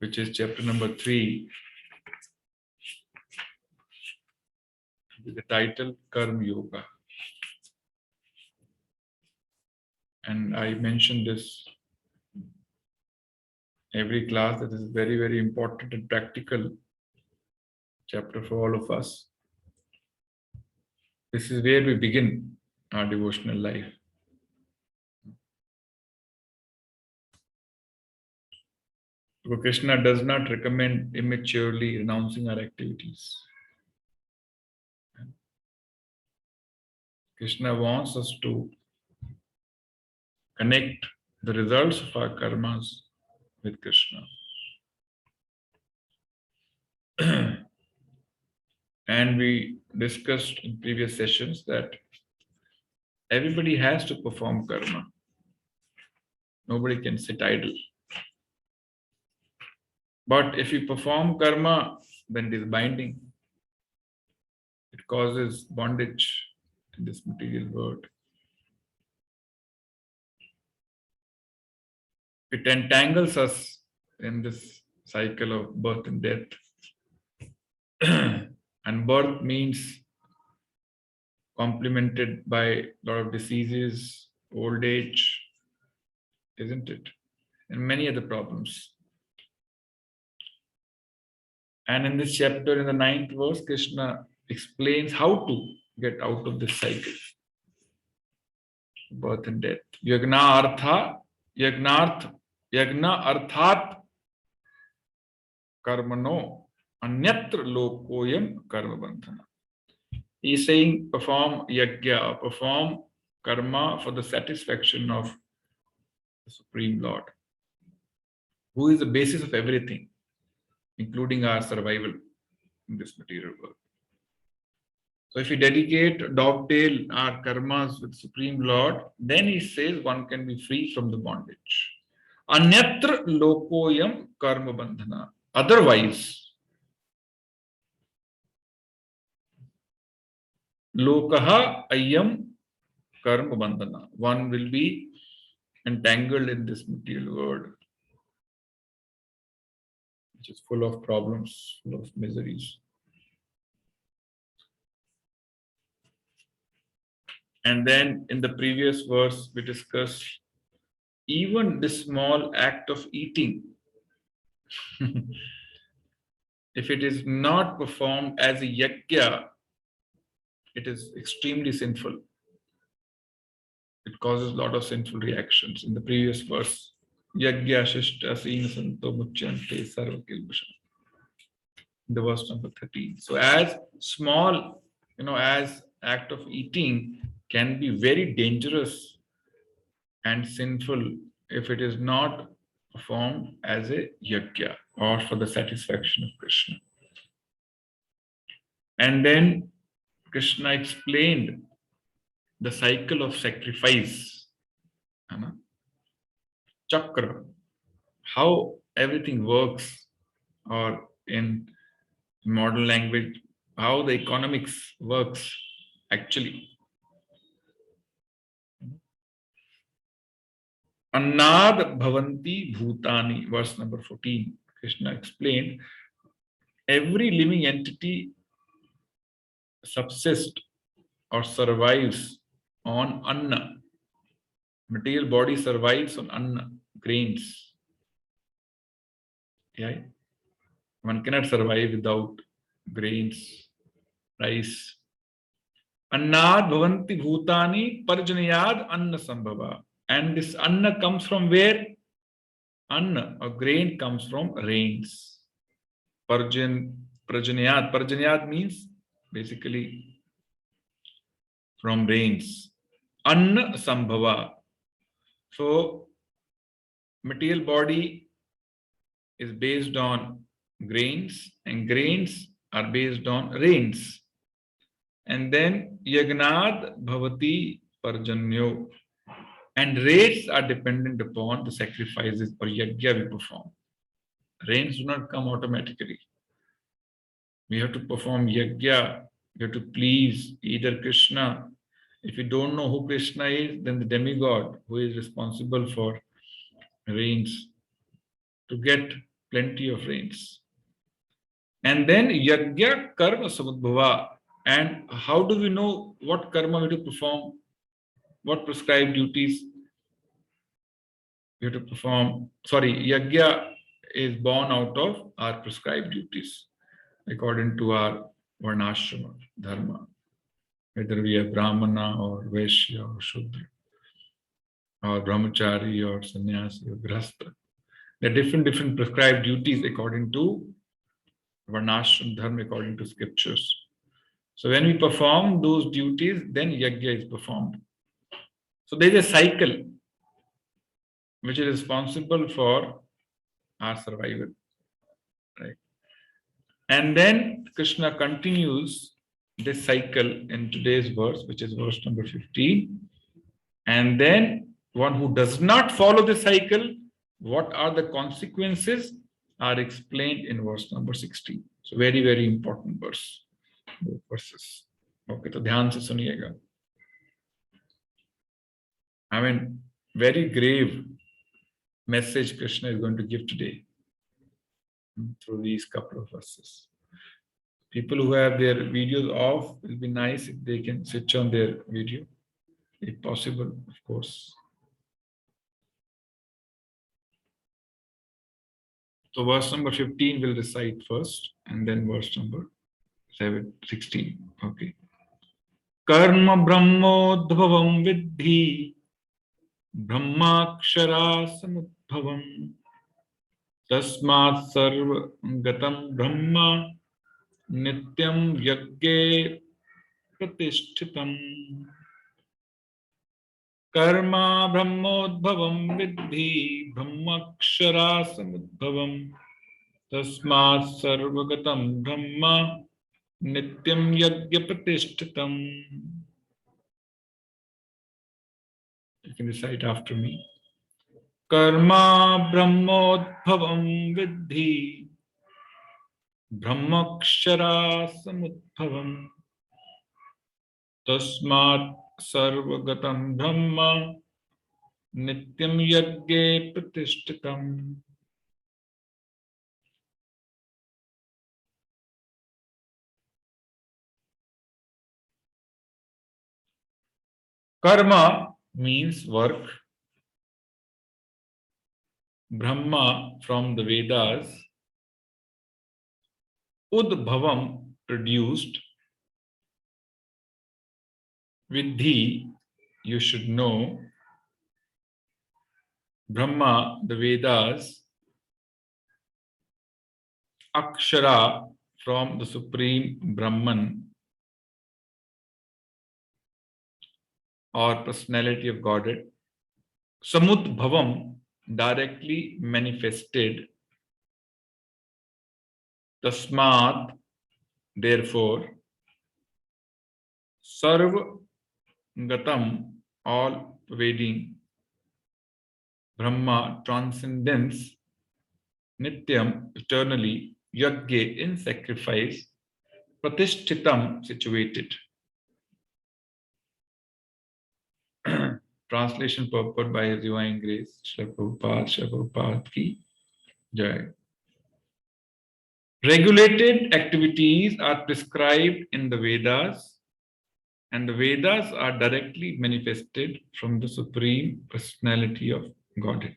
which is chapter number 3, with the title Karma Yoga. And I mentioned this every class that is very, very important and practical chapter for all of us. This is where we begin our devotional life. So Krishna does not recommend immaturely renouncing our activities. Krishna wants us to connect the results of our karmas with Krishna. And we discussed in previous sessions that everybody has to perform karma. Nobody can sit idle. But if you perform karma, then it is binding. It causes bondage in this material world. It entangles us in this cycle of birth and death. And birth means complemented by a lot of diseases, old age, isn't it? And many other problems. And in this chapter, in the 9th verse, Krishna explains how to get out of this cycle, birth and death. Yagna arthat karmano anyatra lokoyam karma bandhana. He is saying perform yajna, perform karma for the satisfaction of the Supreme Lord, who is the basis of everything, including our survival in this material world. So if we dedicate, dovetail our karmas with Supreme Lord, then he says one can be free from the bondage. Anyatra lokoyam karma bandhana. Otherwise, lokaha ayam karma bandhana. One will be entangled in this material world, which is full of problems, full of miseries. And then in the previous verse, we discussed even this small act of eating, if it is not performed as a yajna, it is extremely sinful. It causes a lot of sinful reactions. In the previous verse, yajna shishta sina santo muchyante sarva kilbhusha. In the verse number 13. So as small, as act of eating can be very dangerous and sinful if it is not performed as a yajna or for the satisfaction of Krishna. And then Krishna explained the cycle of sacrifice, chakra, how everything works, or in modern language, how the economics works actually. Annad bhavanti bhutani, verse number 14, Krishna explained, every living entity subsists or survives on anna. Material body survives on anna, grains. Yeah? One cannot survive without grains, rice. Annad bhavanti bhutani parjanayad anna sambhava. And this anna comes from where? Anna or grain comes from rains. Parjanayad. Parjanayad means basically from rains. Anna sambhava. So material body is based on grains, and grains are based on rains. And then yagnad bhavati parjanyo. And rains are dependent upon the sacrifices or yajna we perform. Rains do not come automatically. We have to perform yajna. We have to please either Krishna. If you don't know who Krishna is, then the demigod who is responsible for rains, to get plenty of rains. And then yajna karma samudbhava. And how do we know what karma we have to perform? What prescribed duties we have to perform? Sorry, yajna is born out of our prescribed duties according to our varnashrama dharma, whether we are brahmana or vaishya or shudra or brahmachari or sannyasi or grahastha. There are different prescribed duties according to varnashram dharma, according to scriptures. So when we perform those duties, then yajna is performed. So there is a cycle which is responsible for our survival, right? And then Krishna continues this cycle in today's verse, which is verse number 15. And then one who does not follow the cycle, what are the consequences are explained in verse number 16. So very important verse, verses. Okay, तो ध्यान से सुनिएगा. I mean, very grave message Krishna is going to give today through these couple of verses. People who have their videos off, it will be nice if they can switch on their video, if possible, of course. So verse number 15 will recite first, and then verse number 16. Okay. Karma brahmodbhavam vidhi brahmakshara samudbhavam tasmat sarva gatam brahma nityam yajne pratishthitam. Karma brahmodbhavam vidhi brahmakshara samudbhavam tasmat sarvagatam brahma nityam yajna pratishthitam. You can recite after me. Karma brahmodbhavam vidhi brahmakshara samudbhavam tasmat sarvagatam brahma nityam yajne pratishthitam. Karma means work. Brahma from the Vedas. Udbhavam produced. Vidhi, you should know. Brahma, the Vedas. Akshara from the Supreme Brahman or personality of Godhead. Samudbhavam, directly manifested. Tasmat, therefore. Sarva gatam, all pervading. Brahma, transcendence. Nityam, eternally. Yajna, in sacrifice. Pratishtitam, situated. Translation purport by His Divine Grace, Srila Prabhupada ki Jai. Regulated activities are prescribed in the Vedas, and the Vedas are directly manifested from the Supreme Personality of Godhead.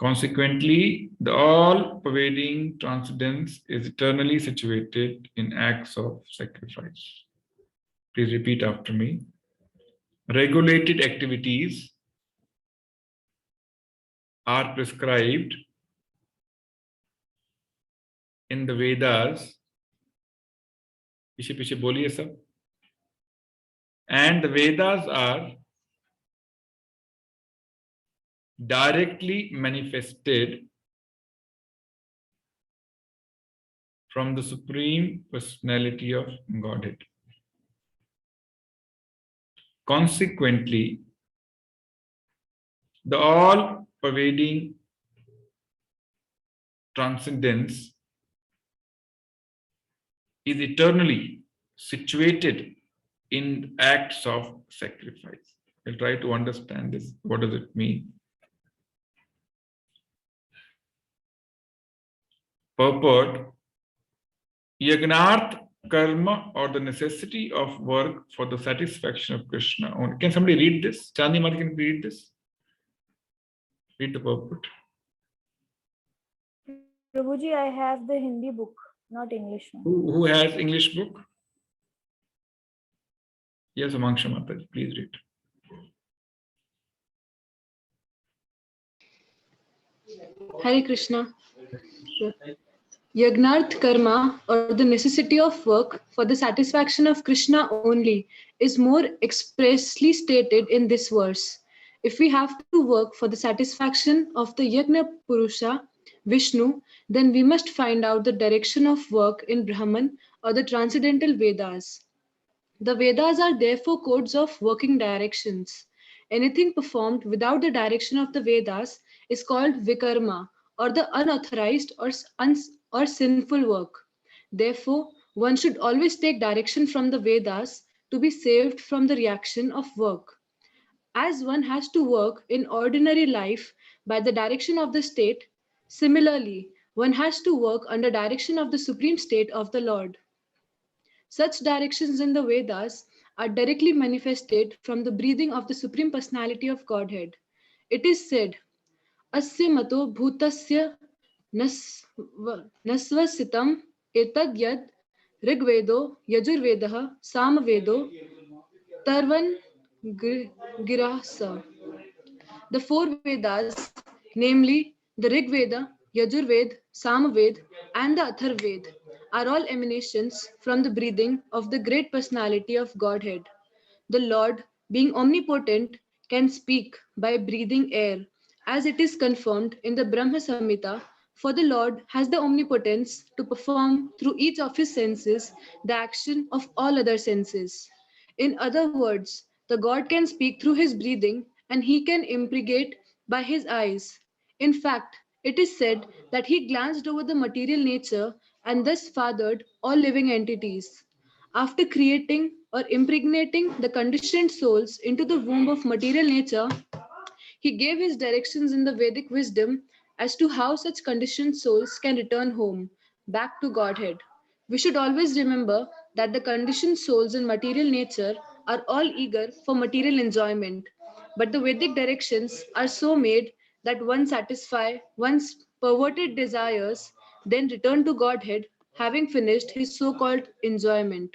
Consequently, the all-pervading transcendence is eternally situated in acts of sacrifice. Please repeat after me. Regulated activities are prescribed in the Vedas. पीछे बोलिए सब. And the Vedas are directly manifested from the Supreme Personality of Godhead. Consequently, the all-pervading transcendence is eternally situated in acts of sacrifice. We'll try to understand this. What does it mean? purport, Yagnarth karma, or the necessity of work for the satisfaction of Krishna. Can somebody read this? Chandni Mati, can you read this? Read the purport. Prabhuji, I have the Hindi book, not English one. Who has English book? Yes, Amangsha Mataji, please read. Hare Krishna. Yagnarth karma, or the necessity of work for the satisfaction of Krishna only, is more expressly stated in this verse. If we have to work for the satisfaction of the Yagna Purusha, Vishnu, then we must find out the direction of work in Brahman or the transcendental Vedas. The Vedas are therefore codes of working directions. Anything performed without the direction of the Vedas is called vikarma, or the unauthorized or sinful work. Therefore, one should always take direction from the Vedas to be saved from the reaction of work. As one has to work in ordinary life by the direction of the state, similarly, one has to work under direction of the supreme state of the Lord. Such directions in the Vedas are directly manifested from the breathing of the Supreme Personality of Godhead. It is said, Asya mato bhutasya nasvasitam etad yad rigvedo yajurvedah samvedo tarvan girasa. The four Vedas, namely the Rig Veda, Yajurved, Samaved, and the Atharved, are all emanations from the breathing of the great personality of Godhead. The Lord, being omnipotent, can speak by breathing air, as it is confirmed in the Brahma Samhita, for the Lord has the omnipotence to perform through each of his senses the action of all other senses. In other words, the God can speak through his breathing and he can impregnate by his eyes. In fact, it is said that he glanced over the material nature and thus fathered all living entities. After creating or impregnating the conditioned souls into the womb of material nature, he gave his directions in the Vedic wisdom as to how such conditioned souls can return home, back to Godhead. We should always remember that the conditioned souls in material nature are all eager for material enjoyment, but the Vedic directions are so made that one satisfy one's perverted desires, then return to Godhead, having finished his so-called enjoyment.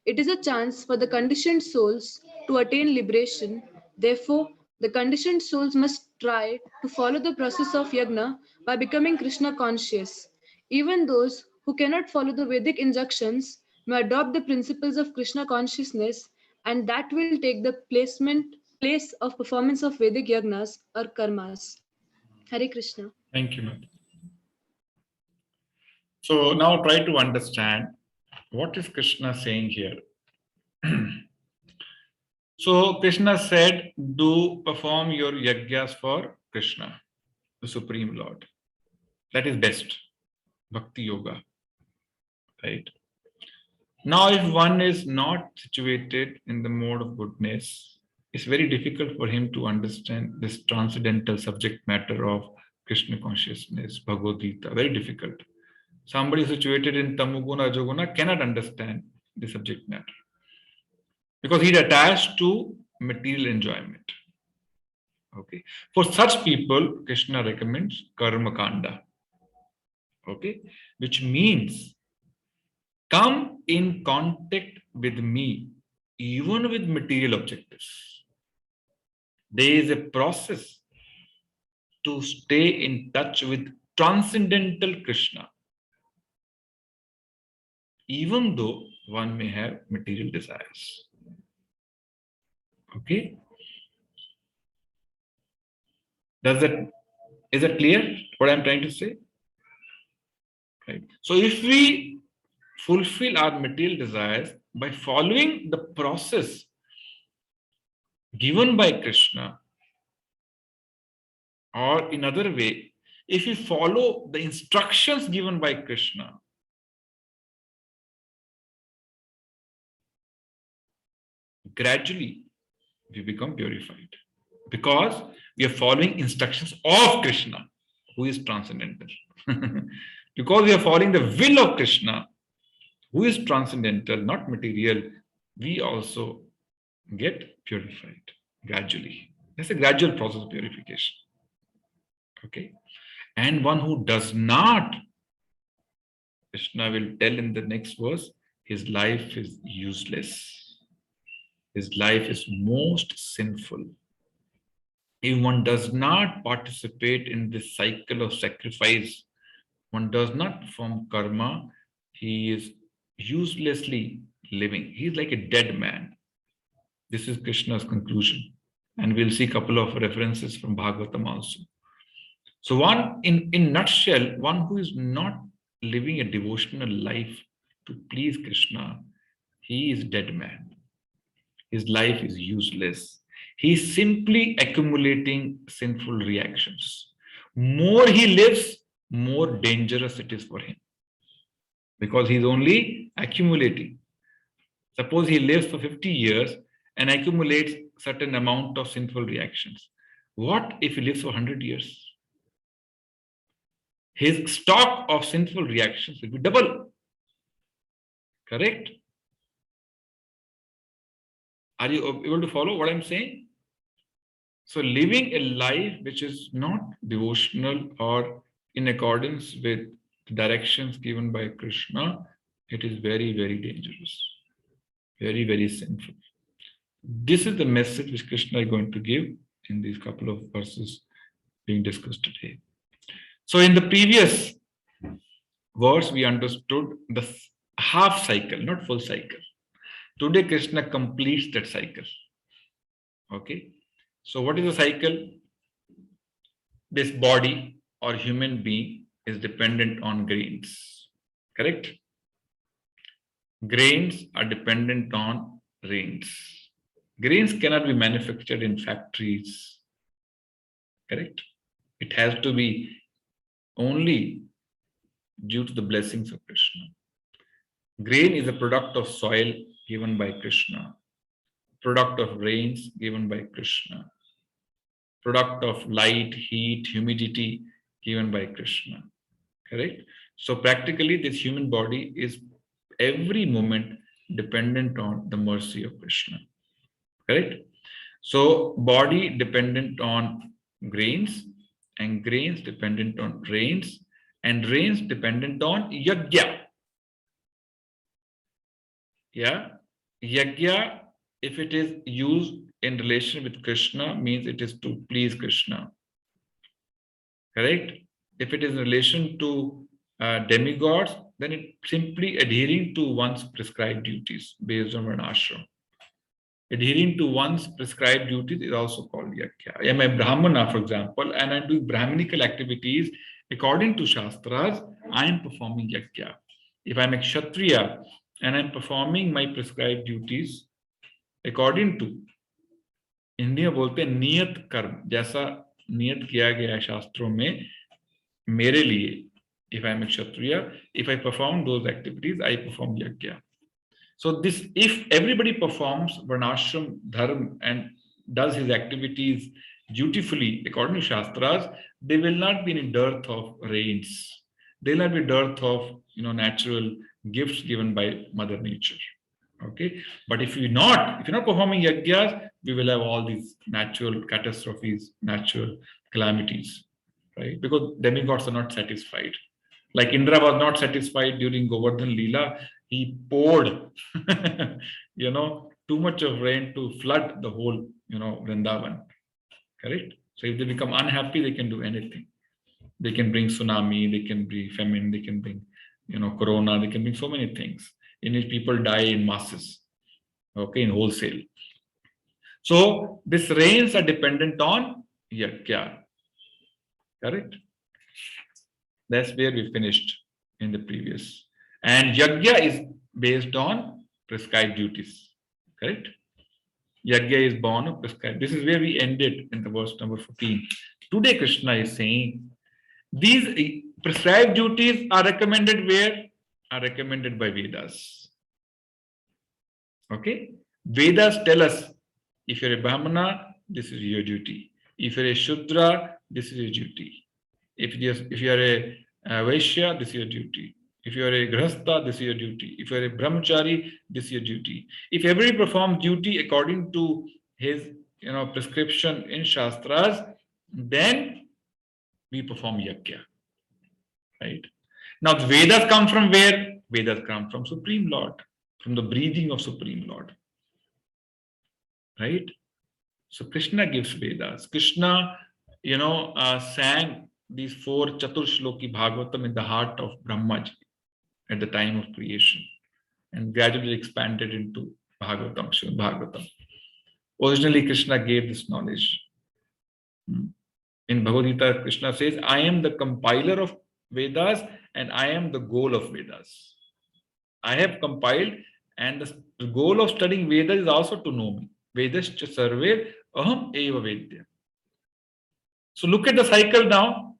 It is a chance for the conditioned souls to attain liberation. Therefore, the conditioned souls must try to follow the process of yagna by becoming Krishna conscious. Even those who cannot follow the Vedic injunctions may adopt the principles of Krishna consciousness, and that will take the place of performance of Vedic yagnas or karmas. Hare Krishna. Thank you, Mati. So now try to understand what is Krishna saying here. So Krishna said, do perform your yagyas for Krishna, the Supreme Lord. That is best. Bhakti Yoga. Right? Now, if one is not situated in the mode of goodness, it's very difficult for him to understand this transcendental subject matter of Krishna consciousness, Bhagavad Gita. Very difficult. Somebody situated in Tamoguna, Rajoguna cannot understand the subject matter because he's attached to material enjoyment. Okay. For such people, Krishna recommends Karma Kanda. Okay. Which means come in contact with me, even with material objectives. There is a process to stay in touch with transcendental Krishna, even though one may have material desires. Okay? Is that clear what I'm trying to say? Right. So if we fulfill our material desires by following the process given by Krishna, or in other way, if we follow the instructions given by Krishna, gradually we become purified because we are following instructions of Krishna, who is transcendental. Because we are following the will of Krishna, who is transcendental, not material, we also get purified gradually. That's a gradual process of purification. Okay. And one who does not, Krishna will tell in the next verse, his life is useless. His life is most sinful. If one does not participate in this cycle of sacrifice, one does not perform karma, he is uselessly living. He is like a dead man. This is Krishna's conclusion. And we'll see a couple of references from Bhagavatam also. So one, in nutshell, one who is not living a devotional life to please Krishna, he is dead man. His life is useless. He is simply accumulating sinful reactions. More he lives, more dangerous it is for him. Because he's only accumulating. Suppose he lives for 50 years and accumulates certain amount of sinful reactions. What if he lives for 100 years? His stock of sinful reactions will be double. Correct? Are you able to follow what I'm saying? So living a life which is not devotional or in accordance with the directions given by Krishna, it is very, very dangerous. Very, very sinful. This is the message which Krishna is going to give in these couple of verses being discussed today. So in the previous verse, we understood the half cycle, not full cycle. Today, Krishna completes that cycle. Okay. So what is the cycle? This body or human being is dependent on grains. Correct? Grains are dependent on rains. Grains cannot be manufactured in factories. Correct? It has to be only due to the blessings of Krishna. Grain is a product of soil given by Krishna, product of rains given by Krishna, product of light, heat, humidity given by Krishna. Correct? So practically this human body is every moment dependent on the mercy of Krishna. Correct? So body dependent on grains, and grains dependent on rains, and rains dependent on yajna. Yeah, yajna, if it is used in relation with Krishna, means it is to please Krishna. Correct? If it is in relation to demigods, then it simply adhering to one's prescribed duties based on varnashram. Adhering to one's prescribed duties is also called yajna. I am a Brahmana, for example, and I'm doing Brahminical activities according to Shastras, I am performing yajna. If I'm a Kshatriya and I'm performing my prescribed duties according to, Hindi में बोलते हैं नियत कर्म, जैसा नियत किया गया है शास्त्रों में मेरे लिए, if I'm a Kshatriya, if I perform those activities, I perform yajna. So this, if everybody performs varnashram dharma and does his activities dutifully according to Shastras, there will not be any dearth of rains. There will not be dearth of natural gifts given by Mother Nature. Okay, but if you're not performing yajnas, we will have all these natural catastrophes, natural calamities, right? Because demigods are not satisfied. Like Indra was not satisfied during Govardhan Leela. He poured, too much of rain to flood the whole, Vrindavan. Correct? So if they become unhappy, they can do anything. They can bring tsunami, they can bring famine, they can bring, corona, they can bring so many things in which people die in masses, okay, in wholesale. So these rains are dependent on yajna. Correct? That's where we finished in the previous. And yajna is based on prescribed duties. Correct? Yajna is born of prescribed. This is where we ended in the verse number 14. Today Krishna is saying these prescribed duties are recommended where? Are recommended by Vedas. Okay? Vedas tell us, if you're a Brahmana, this is your duty. If you're a Shudra, this is your duty. If you're Vaishya, this is your duty. If you are a grihastha, this is your duty. If you are a brahmachari, this is your duty. If everybody performs duty according to his prescription in Shastras, then we perform yajna. Right? Now, the Vedas come from where? Vedas come from Supreme Lord, from the breathing of Supreme Lord. Right? So Krishna gives Vedas. Krishna, sang these 4 Chatur Shloki Bhagavatam in the heart of Brahmaji at the time of creation, and gradually expanded into Bhagavatam, Srimad Bhagavatam. Originally, Krishna gave this knowledge. In Bhagavad Gita, Krishna says, I am the compiler of Vedas and I am the goal of Vedas. I have compiled, and the goal of studying Vedas is also to know me. Vedascha sarve aham eva vedya. So look at the cycle now.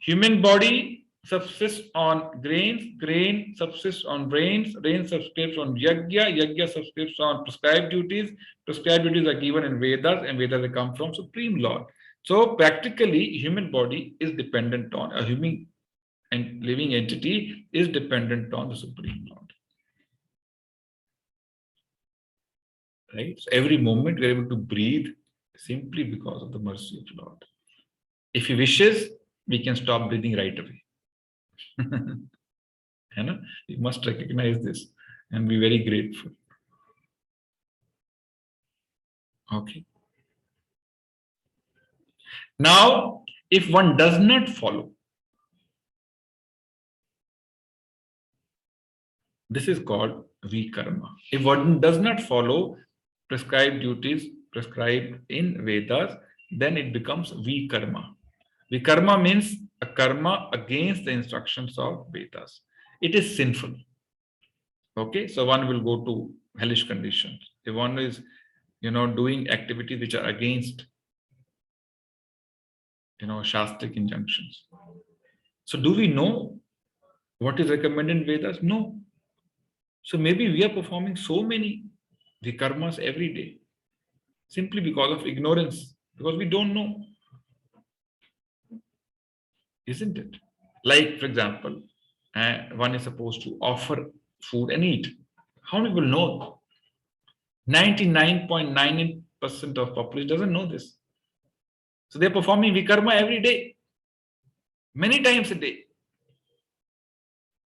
Human body subsists on grains, grain subsists on rains, rain subsists on yajna, yajna subsists on prescribed duties are given in Vedas, and Vedas come from Supreme Lord. So practically, human body is dependent on, a human and living entity is dependent on the Supreme Lord. Right? So every moment we are able to breathe simply because of the mercy of Lord. If He wishes, we can stop breathing right away. We must recognize this and be very grateful. Okay. Now, if one does not follow, this is called vikarma. If one does not follow prescribed duties prescribed in Vedas, then it becomes vikarma. Vikarma means a karma against the instructions of Vedas. It is sinful. Okay, so one will go to hellish conditions. If one is, doing activities which are against, Shastric injunctions. So do we know what is recommended in Vedas? No. So maybe we are performing so many vikarmas every day simply because of ignorance, because we don't know. Isn't it? Like, for example, one is supposed to offer food and eat. How many people know? 99.99% of population doesn't know this. So they're performing vikarma every day, many times a day.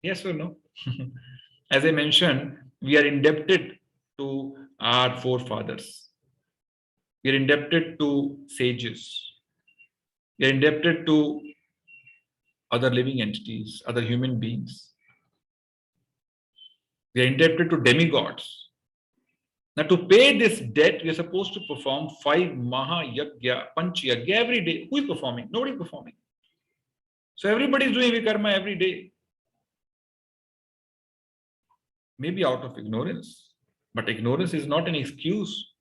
Yes or no? As I mentioned, we are indebted to our forefathers. We are indebted to sages. We are indebted to other living entities, other human beings. We are indebted to demigods. Now, to pay this debt, we are supposed to perform 5 Maha Yajna, Panch Yajna every day. Who is performing? Nobody is performing. So everybody is doing vikarma every day. Maybe out of ignorance. But ignorance is not an excuse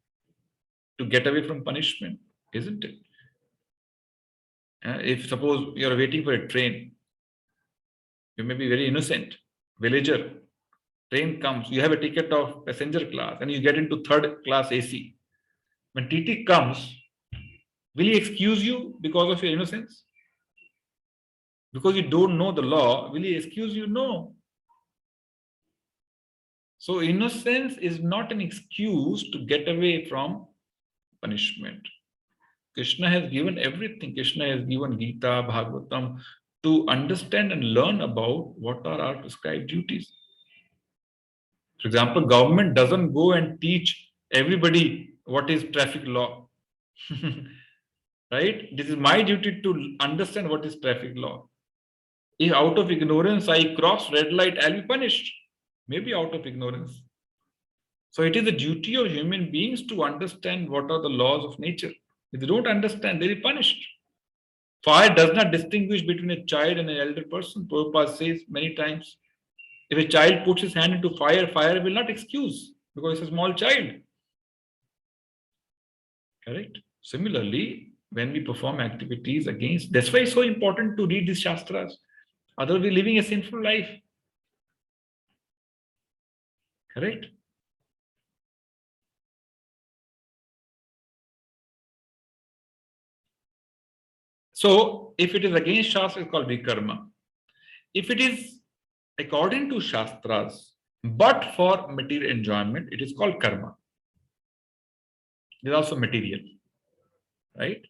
to get away from punishment, isn't it? If suppose you are waiting for a train, you may be very innocent, villager. Train comes, you have a ticket of passenger class and you get into 3rd class AC. When TT comes, will he excuse you because of your innocence? Because you don't know the law, will he excuse you? No. So innocence is not an excuse to get away from punishment. Krishna has given everything. Krishna has given Gita, Bhagavatam to understand and learn about what are our prescribed duties. For example, government doesn't go and teach everybody what is traffic law. Right? This is my duty to understand what is traffic law. If out of ignorance I cross red light, I'll be punished. Maybe out of ignorance. So it is the duty of human beings to understand what are the laws of nature. If they don't understand, they'll be punished. Fire does not distinguish between a child and an elder person. Prabhupada says many times, if a child puts his hand into fire, fire will not excuse because it's a small child. Correct? Similarly, when we perform activities against, that's why it's so important to read these Shastras. Otherwise, we're living a sinful life. Correct? So, if it is against Shastra, it's called vikarma. if it is according to Shastras, but for material enjoyment, it is called karma. It is also material, right?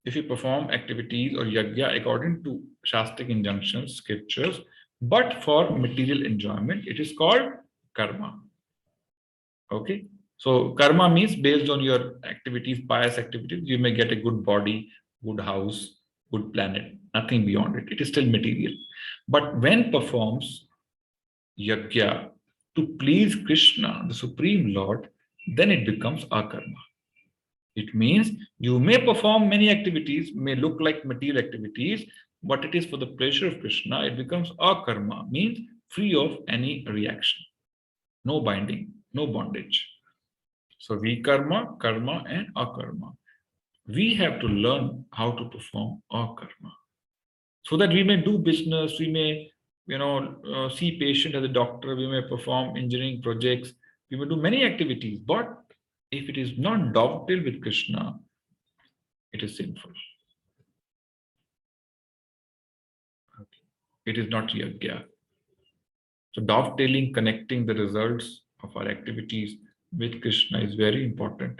If you perform activities or yajna according to Shastric injunctions, scriptures, but for material enjoyment, it is called karma. Okay? So karma means based on your activities, pious activities, you may get a good body, good house, good planet, nothing beyond it. It is still material. But when performs yajna to please Krishna, the Supreme Lord, then it becomes akarma. It means you may perform many activities, may look like material activities, but it is for the pleasure of Krishna. It becomes akarma, means free of any reaction, no binding, no bondage. So vikarma, karma, and akarma. We have to learn how to perform akarma, so that we may do business, we may, see patient as a doctor, we may perform engineering projects, we may do many activities, but if it is not dovetailed with Krishna, it is sinful. Okay. It is not yajna. So dovetailing, connecting the results of our activities with Krishna is very important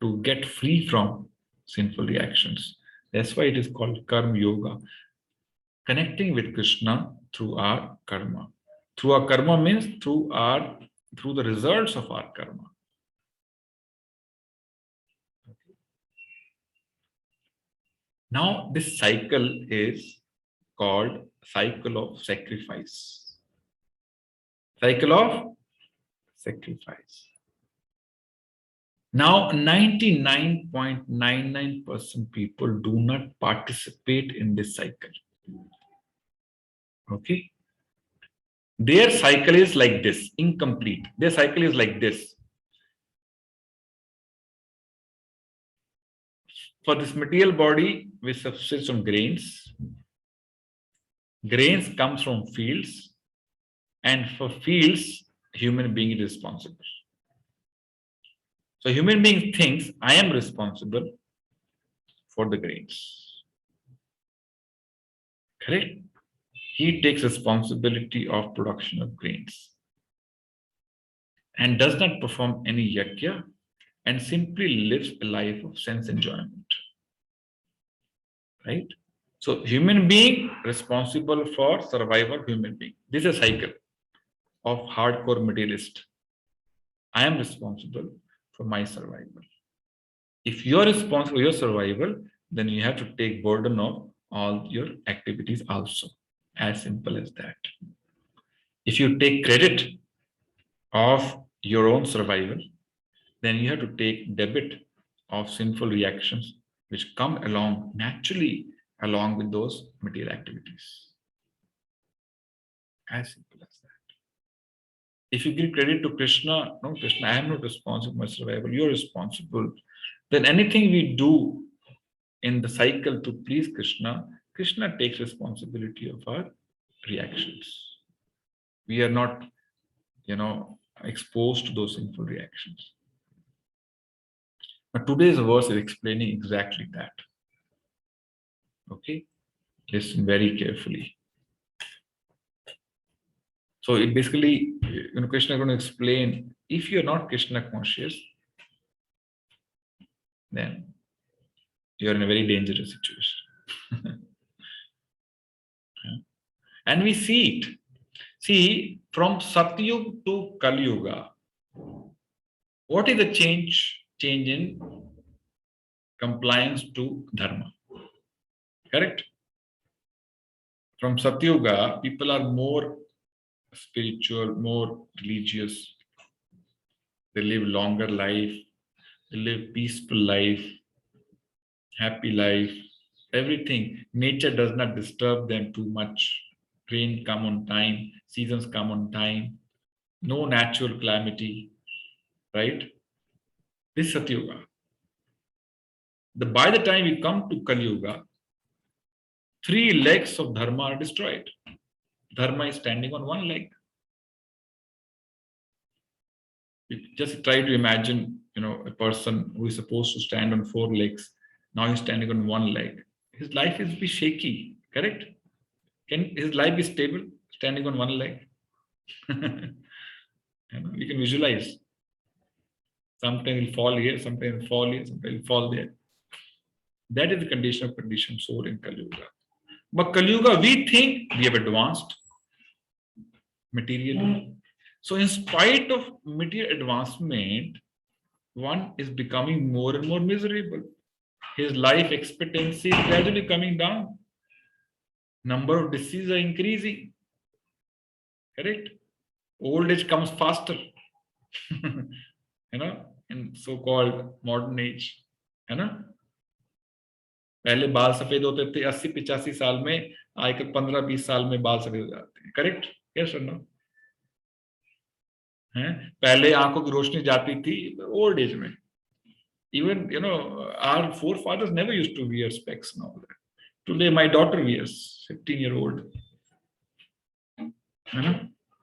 to get free from sinful reactions. That's why it is called karma yoga. Connecting with Krishna through our karma. Through our karma means through the results of our karma. Okay. Now this cycle is called cycle of sacrifice. Cycle of sacrifice. Now 99.99% people do not participate in this cycle. Okay. Their cycle is like this, incomplete. Their cycle is like this. For this material body, which subsists on grains. Grains comes from fields, and for fields, human being is responsible. So human being thinks, I am responsible for the grains. Correct? He takes responsibility of production of grains and does not perform any yajna and simply lives a life of sense enjoyment. Right? So human being responsible for survival, human being. This is a cycle of hardcore materialist. I am responsible for my survival. If you are responsible for your survival, then you have to take burden of all your activities also. As simple as that. If you take credit of your own survival, then you have to take debit of sinful reactions which come along naturally along with those material activities. As simple as that. If you give credit to Krishna, no, Krishna, I am not responsible for my survival, you're responsible. Then anything we do in the cycle to please Krishna, Krishna takes responsibility of our reactions. We are not, exposed to those sinful reactions. But today's verse is explaining exactly that. Okay? Listen very carefully. So it basically, Krishna is going to explain, if you're not Krishna conscious, then you're in a very dangerous situation. And we see it. See, from Satyug to Kali Yuga, what is the change in compliance to dharma? Correct? From Satyuga, people are more spiritual, more religious. They live longer life. They live peaceful life, happy life, everything. Nature does not disturb them too much. Rain come on time, seasons come on time, no natural calamity, right? This is Satyuga. By the time we come to Kali Yuga, 3 legs of dharma are destroyed. Dharma is standing on 1 leg. Just try to imagine, a person who is supposed to stand on 4 legs. Now he's standing on 1 leg. His life is be shaky, correct? Can his life be stable, standing on one leg? You can visualize. Sometimes he'll fall here, sometimes he'll fall here, sometimes he'll fall there. That is the condition of conditioned soul in Kali Yuga. But Kali Yuga, we think we have advanced materially. So in spite of material advancement, one is becoming more and more miserable. His life expectancy is gradually coming down. Number of diseases are increasing. Correct? Old age comes faster. In so-called modern age. पहले बाल सफेद होते थे 80-85 साल में, आजकल 15-20 साल में बाल सफेद हो जाते हैं. करेक्ट? यस और नो? पहले आंखों की रोशनी जाती थी ओल्ड एज में. Even our forefathers never used to wear specs and all that. Today my daughter wears, 15-year-old.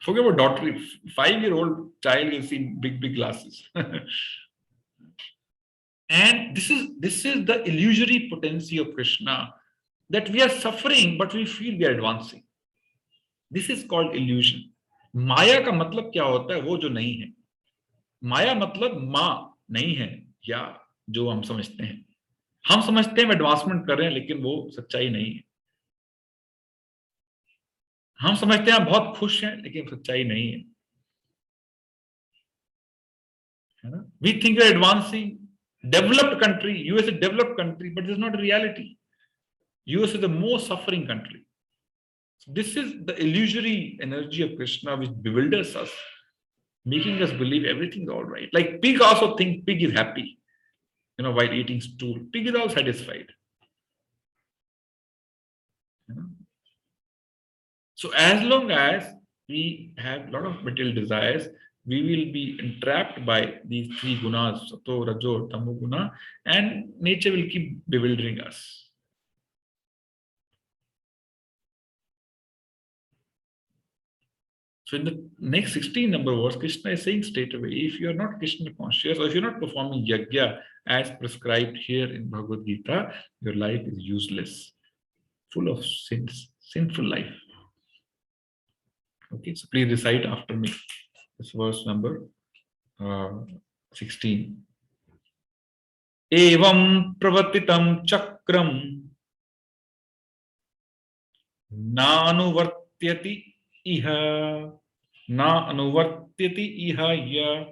Forget about daughter, 5-year-old child will see big glasses. And this is the illusory potency of Krishna, that we are suffering but we feel we are advancing. This is called illusion. माया का मतलब क्या होता है? वो जो नहीं है. माया मतलब माँ नहीं है, या जो हम समझते हैं. हम समझते हैं एडवांसमेंट कर रहे हैं, लेकिन वो सच्चाई नहीं है. हम समझते हैं हम बहुत खुश हैं, लेकिन सच्चाई नहीं है. We think we are advancing. Developed country, US is a developed country, but this is not a reality. US is the most suffering country. So this is the illusory energy of Krishna which bewilders us, making us believe everything is all right. Like pig also think pig is happy, while eating stool. Pig is all satisfied. So as long as we have a lot of material desires, we will be entrapped by these three gunas, sato, rajo, tamo guna, and nature will keep bewildering us. So in the next 16 number verse, Krishna is saying straight away, if you are not Krishna conscious, or if you are not performing yajna as prescribed here in Bhagavad Gita, your life is useless, full of sins, sinful life. Okay, so please recite after me. This verse number 16. Evam pravatitam chakram na anuvartyati iha ya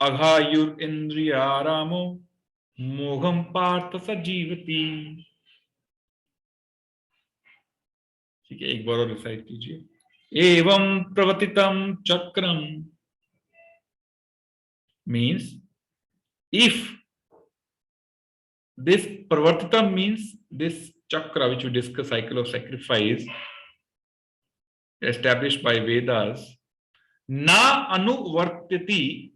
aghayur indriyaramo moham partha sajivati. ठीक है, एक बार और recite कीजिए. Evam pravatitam chakram means if this pravatitam means this chakra which we discuss, cycle of sacrifice established by Vedas, na anuvartyati,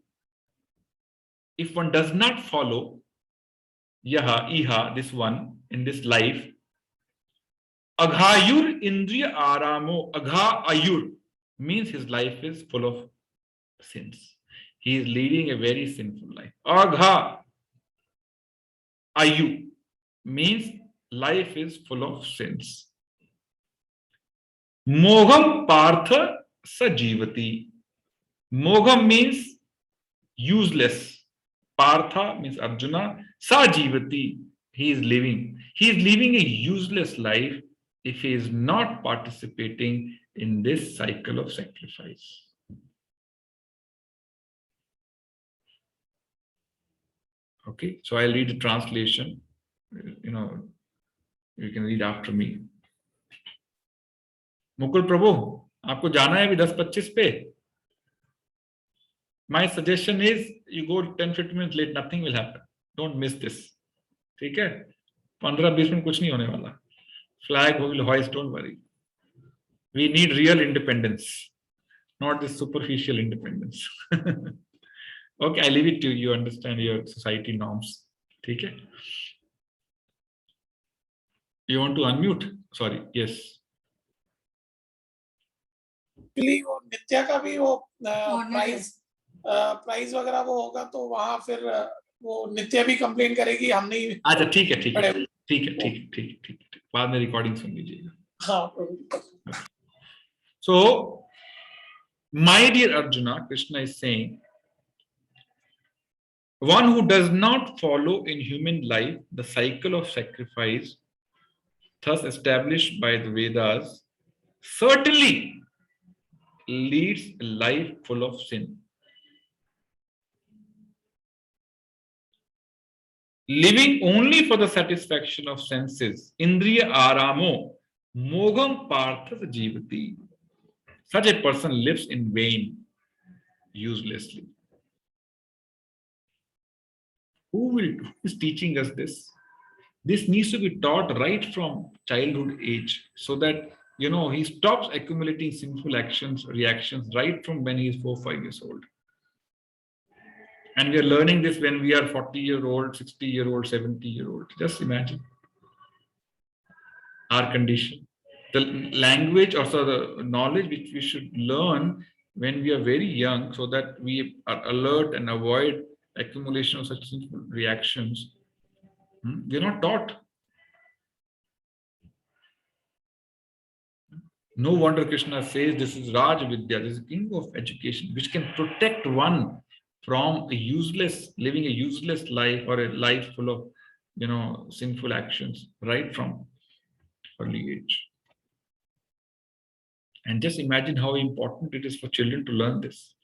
if one does not follow yaha, iha, this one in this life, aghayur indriya aramo, agha ayur means his life is full of sins. He is leading a very sinful life. Agha ayu means life is full of sins. Moham partha sajivati. Moham means useless. Partha means Arjuna. Sajivati, he is living. He is living a useless life if he is not participating in this cycle of sacrifice. Okay, so I'll read the translation. You can read after me. Mukul Prabhu, आपको जाना है अभी 10:25 पे. My suggestion is you go 10-15 minutes late, nothing will happen. Don't miss this. ठीक है? 15-20 minute कुछ नहीं होने वाला. Flag will hoist, don't worry. We need real independence, not this superficial independence. Okay, I leave it to you. You understand your society norms. ठीक है? You want to unmute? Sorry, yes. वो नित्या का भी वो प्राइस वगैरह वो होगा तो वहां फिर वो नित्या भी कंप्लेन करेगी, हम नहीं. अच्छा ठीक है बाद में रिकॉर्डिंग सुन लीजिएगा. हाँ प्रभु। So, my dear Arjuna, Krishna is saying, one who does not follow in human life the cycle of sacrifice thus established by the Vedas certainly leads a life full of sin. Living only for the satisfaction of senses, Indriya Aramo, Mogam Parthas Jivati. Such a person lives in vain, uselessly. Who is teaching us this? This needs to be taught right from childhood age so that he stops accumulating sinful actions, reactions right from when he is 4-5 years old. And we are learning this when we are 40-year-old, 60-year-old, 70-year-old. Just imagine our condition. The language, also the knowledge which we should learn when we are very young so that we are alert and avoid accumulation of such sinful reactions. We are not taught. No wonder Krishna says this is Raj Vidya, this is king of education, which can protect one from living a useless life or a life full of, sinful actions right from early age. And just imagine how important it is for children to learn this.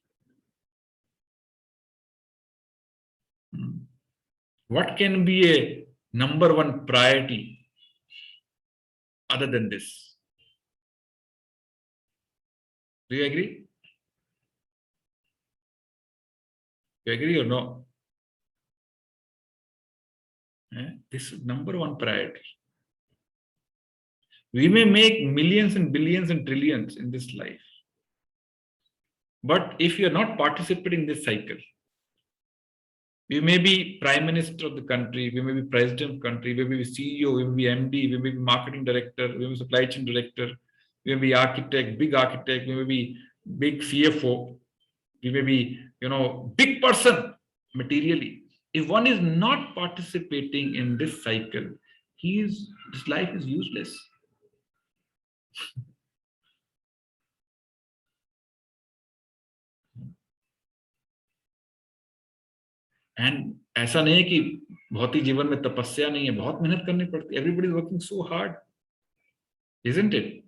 What can be a number one priority other than this? Do you agree? You agree or no? This is number one priority. We may make millions and billions and trillions in this life. But if you are not participating in this cycle, we may be prime minister of the country, we may be president of the country, we may be CEO, we may be MD, we may be marketing director, we may be supply chain director, we may be architect, we may be big CFO, we may be, big person materially. If one is not participating in this cycle, his life is useless. And ऐसा नहीं है कि भौतिक जीवन में तपस्या नहीं है, बहुत मेहनत करनी पड़ती है. Everybody is working so hard, isn't it?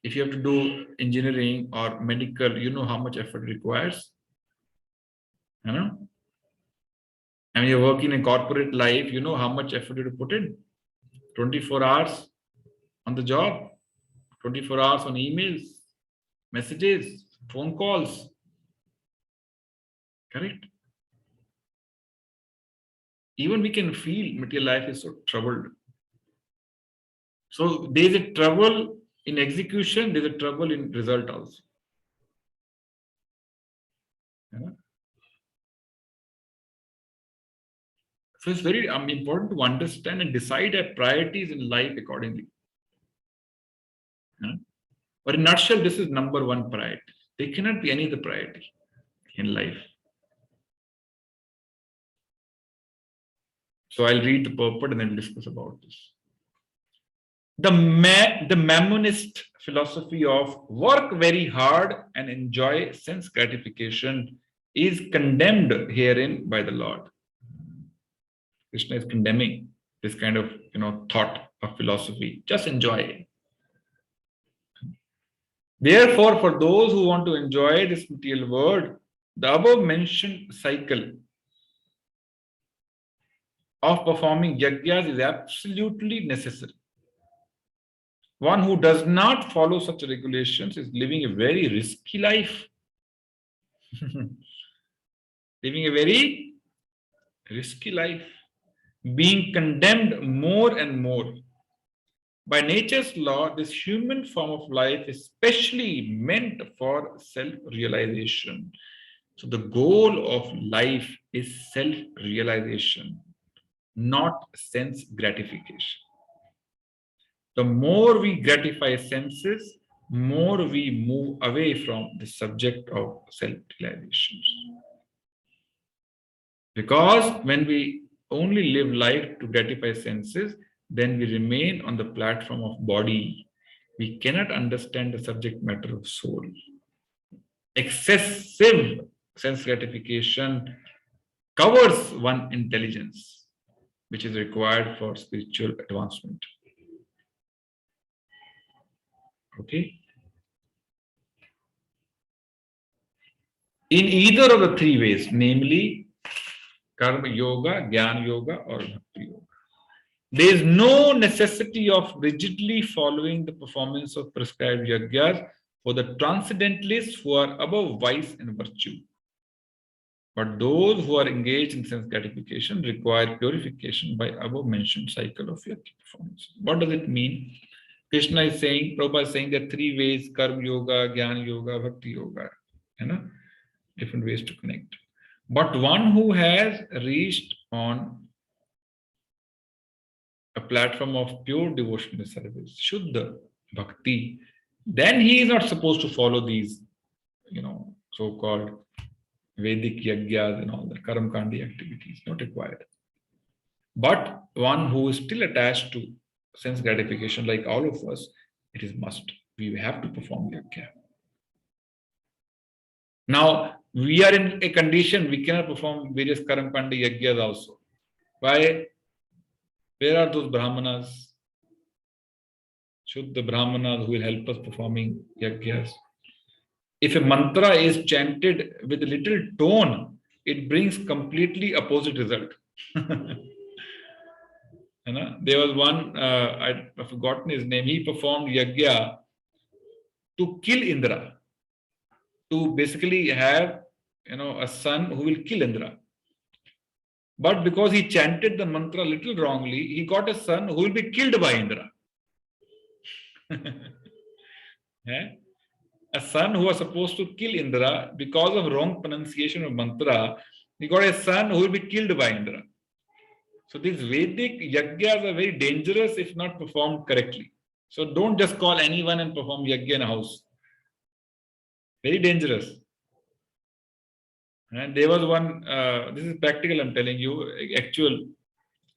If you have to do engineering or medical, you know how much effort it requires. And you're working in corporate life, you know how much effort you put in. 24 hours on the job, 24 hours on emails, messages, phone calls. Correct? Even we can feel material life is so troubled. So there's a trouble in execution, there's a trouble in result also. So it's very important to understand and decide our priorities in life accordingly. But in a nutshell, this is number one priority. There cannot be any other priority in life. So I'll read the purport and then we'll discuss about this. The Mammonist philosophy of work very hard and enjoy sense gratification is condemned herein by the Lord. Krishna is condemning this kind of thought of philosophy. Just enjoy. Therefore, for those who want to enjoy this material world, the above mentioned cycle of performing yajnas is absolutely necessary. One who does not follow such regulations is living a very risky life. Living a very risky life. Being condemned more and more. By nature's law, this human form of life is specially meant for self-realization. So the goal of life is self-realization, not sense gratification. The more we gratify senses, more we move away from the subject of self-realization. Because when we only live life to gratify senses, then we remain on the platform of body. We cannot understand the subject matter of soul. Excessive sense gratification covers one intelligence, which is required for spiritual advancement. Okay? In either of the three ways, namely Karma Yoga, Jnana Yoga, or Bhakti Yoga, there is no necessity of rigidly following the performance of prescribed yajnas for the transcendentalists who are above vice and virtue. But those who are engaged in sense gratification require purification by above mentioned cycle of yajna performance. What does it mean? Krishna is saying, Prabhupada is saying there are three ways: Karma Yoga, Jnana Yoga, Bhakti Yoga. You know, different ways to connect. But one who has reached on a platform of pure devotional service, Shuddha Bhakti, then he is not supposed to follow these, so-called Vedic yajnas and all the Karamkandi activities, not required. But one who is still attached to sense gratification, like all of us, it is must. We have to perform yajna. Now, we are in a condition we cannot perform various Karamkandi yajnas also. Why? Where are those Brahmanas? Shuddha Brahmanas who will help us performing yajnas. If a mantra is chanted with a little tone, it brings completely opposite result. There was one, I've forgotten his name, he performed yajna to kill Indra, to basically have a son who will kill Indra. But because he chanted the mantra a little wrongly, he got a son who will be killed by Indra. A son who was supposed to kill Indra, because of wrong pronunciation of mantra, he got a son who will be killed by Indra. So these Vedic yajnas are very dangerous if not performed correctly. So don't just call anyone and perform yajna in a house. Very dangerous. And there was one, this is practical, I'm telling you, actual.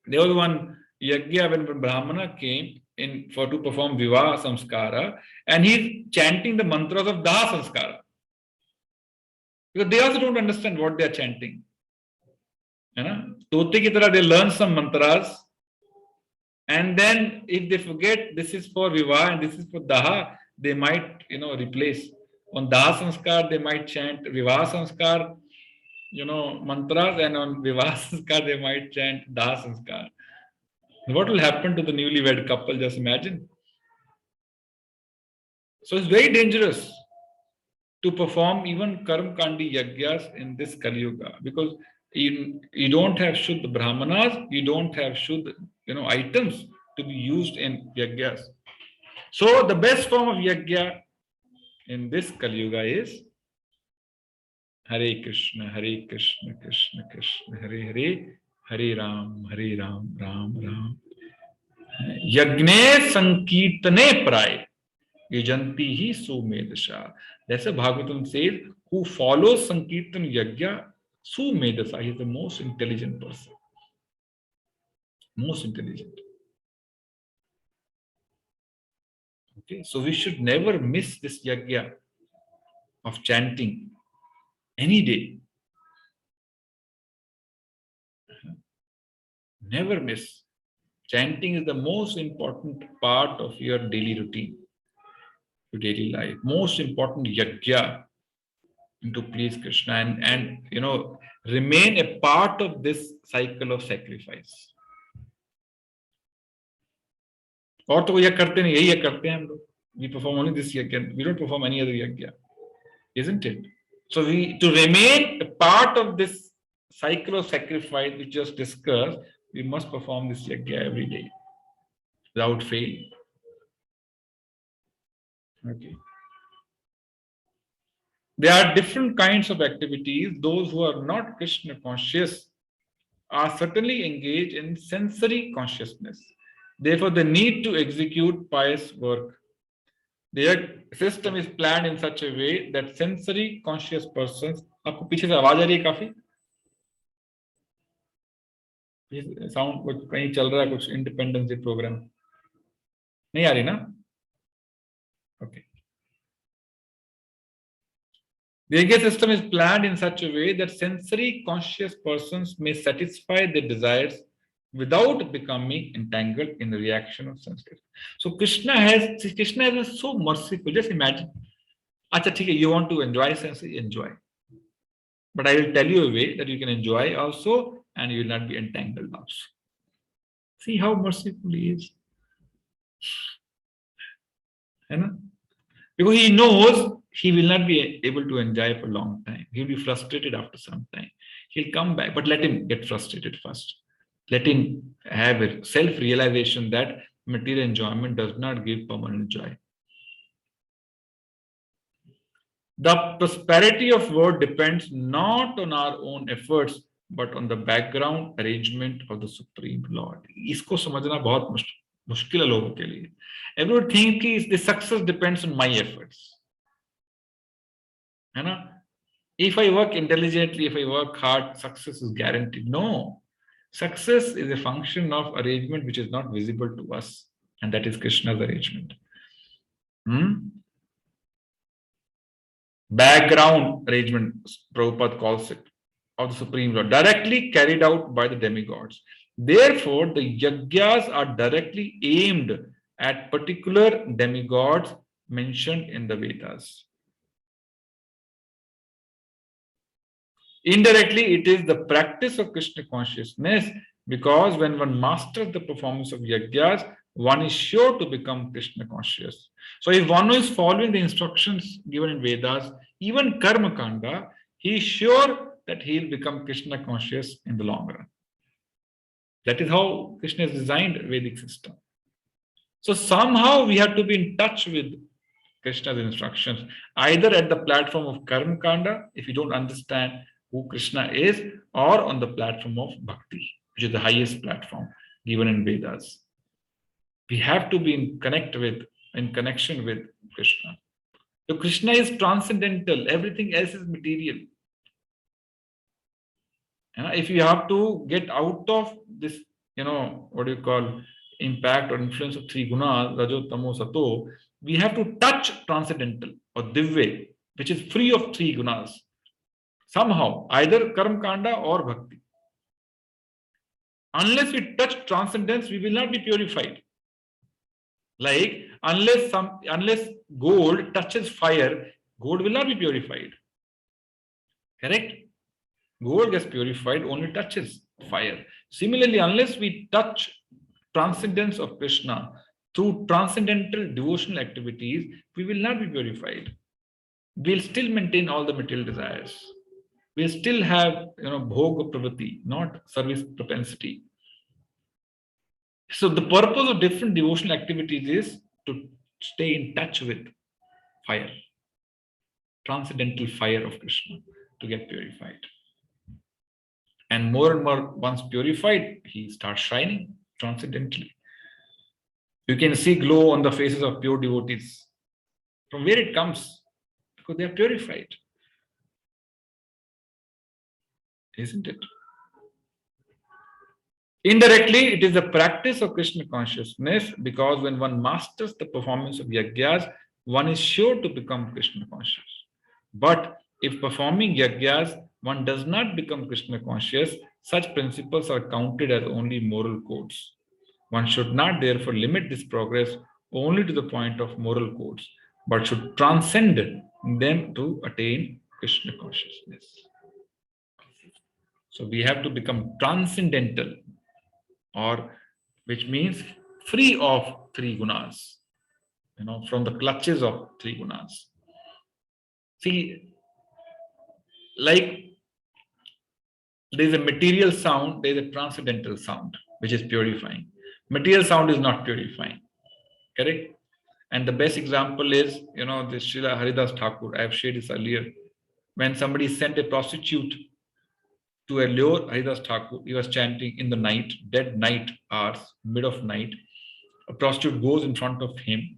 There was one yajna when Brahmana came in to perform Vivaha Samskara, and he's chanting the mantras of Daha Samskara. Because they also don't understand what they are chanting. Tote ki tarah they learn some mantras, and then if they forget this is for Vivaha and this is for Daha, they might, replace. On Daha Samskar, they might chant Vivaha Samskar, mantras, and on Vivaha Sanskar, they might chant Daha Sanskar. What will happen to the newlywed couple? Just imagine. So it's very dangerous to perform even Karamkandi yajnas in this Kali Yuga, because you don't have Shuddha Brahmanas, you don't have Shuddha, items to be used in yajnas. So the best form of yajna in this Kali Yuga is Hare Krishna, Krishna Krishna, Hare Hare, Hare Ram, Ram Ram. Yagne Sankirtane Pray, Yajanti hi Sumedasha. That's what Bhagavatam says, who follows Sankirtan Yajna, Sumedasa. He is the most intelligent person. Most intelligent. Okay, so we should never miss this Yajna of chanting any day. Never miss. Chanting is the most important part of your daily routine, your daily life. Most important yajna to please Krishna and remain a part of this cycle of sacrifice. और तो यह करते नहीं, यही करते हैं हम लोग. We perform only this yajna. We don't perform any other yajna, isn't it? So to remain a part of this cycle of sacrifice we just discussed, we must perform this yajna every day without fail. Okay. There are different kinds of activities. Those who are not Krishna conscious are certainly engaged in sensory consciousness. Therefore, they need to execute pious work. Their system is planned in such a way that sensory conscious persons. आपको पीछे से आवाज आ रही है काफी? Sound कुछ कहीं चल रहा है, कुछ इंडिपेंडेंस प्रोग्राम नहीं आ रही ना? Okay. The Yagya system is planned in such a way that sensory conscious persons may satisfy their desires without becoming entangled in the reaction of senses. So Krishna is so merciful. Just imagine. Acha, theek hai, you want to enjoy senses, enjoy. But I will tell you a way that you can enjoy also and you will not be entangled also. See how merciful he is. Because he knows he will not be able to enjoy for a long time. He'll be frustrated after some time. He'll come back, but let him get frustrated first. Let him have a self-realization that material enjoyment does not give permanent joy. The prosperity of world depends not on our own efforts, but on the background arrangement of the Supreme Lord. इसको समझना बहुत मुश्किल है लोगों के लिए. Everyone thinks the success depends on my efforts. है ना? If I work intelligently, if I work hard, success is guaranteed. No. Success is a function of arrangement which is not visible to us, and that is Krishna's arrangement. Background arrangement, Prabhupada calls it, of the Supreme Lord, directly carried out by the demigods. Therefore, the yagyas are directly aimed at particular demigods mentioned in the Vedas. Indirectly, it is the practice of Krishna consciousness, because when one masters the performance of yagyas, one is sure to become Krishna conscious. So if one is following the instructions given in Vedas, even Karma Kanda, he is sure that he will become Krishna conscious in the long run. That is how Krishna has designed a Vedic system. So somehow we have to be in touch with Krishna's instructions, either at the platform of Karma Kanda, if you don't understand who Krishna is, or on the platform of Bhakti, which is the highest platform given in Vedas. We have to be in connection with Krishna. So Krishna is transcendental, everything else is material. If you have to get out of this, what do you call, impact or influence of three gunas, Rajo, Tamo, Sato, we have to touch transcendental or Divya, which is free of three gunas. Somehow, either Karma Kanda or Bhakti. Unless we touch transcendence, we will not be purified. Like, unless gold touches fire, gold will not be purified. Correct? Gold gets purified only touches fire. Similarly, unless we touch transcendence of Krishna through transcendental devotional activities, we will not be purified. We'll still maintain all the material desires. We'll still have, bhoga pravati, not service propensity. So the purpose of different devotional activities is to stay in touch with fire, transcendental fire of Krishna, to get purified. And more, once purified, he starts shining transcendently. You can see glow on the faces of pure devotees. From where it comes? Because they are purified. Isn't it? Indirectly, it is the practice of Krishna consciousness, because when one masters the performance of yagyas, one is sure to become Krishna conscious. But if performing yagyas, one does not become Krishna conscious, such principles are counted as only moral codes. One should not therefore limit this progress only to the point of moral codes, but should transcend them to attain Krishna consciousness. So we have to become transcendental, or which means free of three gunas, from the clutches of three gunas. See, like there is a material sound, there is a transcendental sound, which is purifying. Material sound is not purifying, correct? And the best example is, this Srila Haridas Thakur. I have shared this earlier. When somebody sent a prostitute to allure Haridas Thakur, he was chanting in the night, dead night hours, mid of night. A prostitute goes in front of him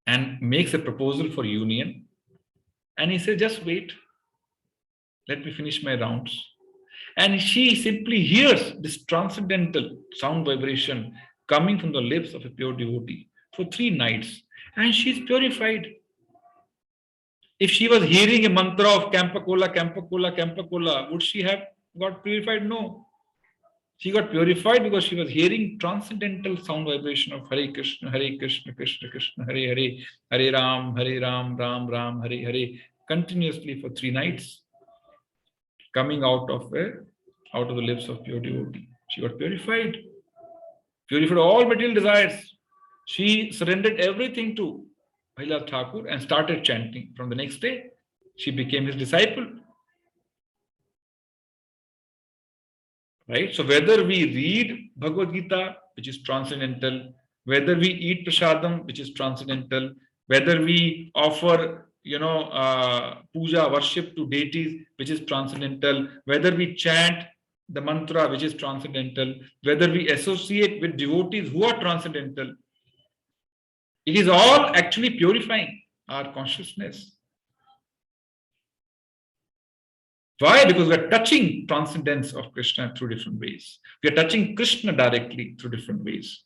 and makes a proposal for union. And he says, just wait. Let me finish my rounds. And she simply hears this transcendental sound vibration coming from the lips of a pure devotee for 3 nights, and she's purified. If she was hearing a mantra of Campacola, Campacola, Campacola, would she have got purified? No. She got purified because she was hearing transcendental sound vibration of Hare Krishna, Krishna Krishna, Hare Hare, Hare Ram, Ram Ram, Hare Hare, continuously for 3 nights, coming out of the lips of pure devotee. She got purified all material desires. She surrendered everything to Bhailas Thakur and started chanting. From the next day, she became his disciple. Right? So whether we read Bhagavad Gita, which is transcendental, whether we eat prasadam, which is transcendental, whether we offer, puja, worship to deities, which is transcendental, whether we chant the mantra, which is transcendental, whether we associate with devotees who are transcendental, it is all actually purifying our consciousness. Why? Because we are touching transcendence of Krishna through different ways. We are touching Krishna directly through different ways.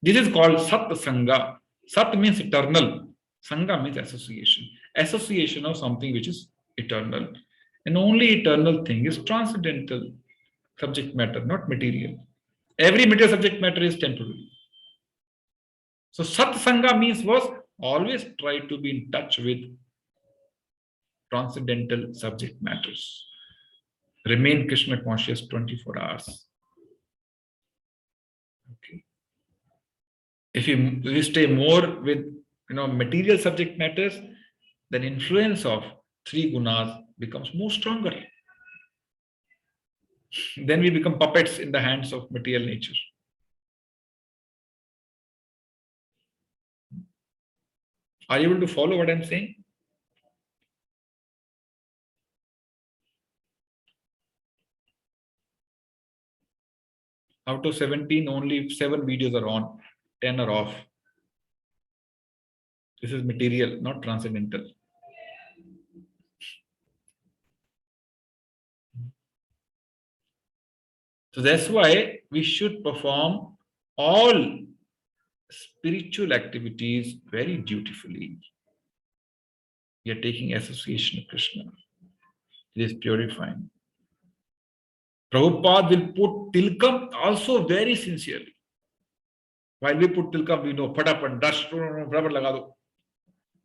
This is called Sat Sangha. Sat means eternal. Sangha means association. Association of something which is eternal. And only eternal thing is transcendental subject matter, not material. Every material subject matter is temporary. So Sat Sangha means was always try to be in touch with transcendental subject matters. Remain Krishna conscious 24 hours. Okay. If you stay more with material subject matters, then influence of 3 gunas becomes more stronger. Then we become puppets in the hands of material nature. Are you able to follow what I'm saying? Out of 17, only 7 videos are on, 10 are off. This is material, not transcendental. So that's why we should perform all spiritual activities very dutifully. We are taking association of Krishna. It is purifying. Prabhupada will put tilkam also very sincerely. While we put tilkam, we know, patapan, dash, rubber lagado.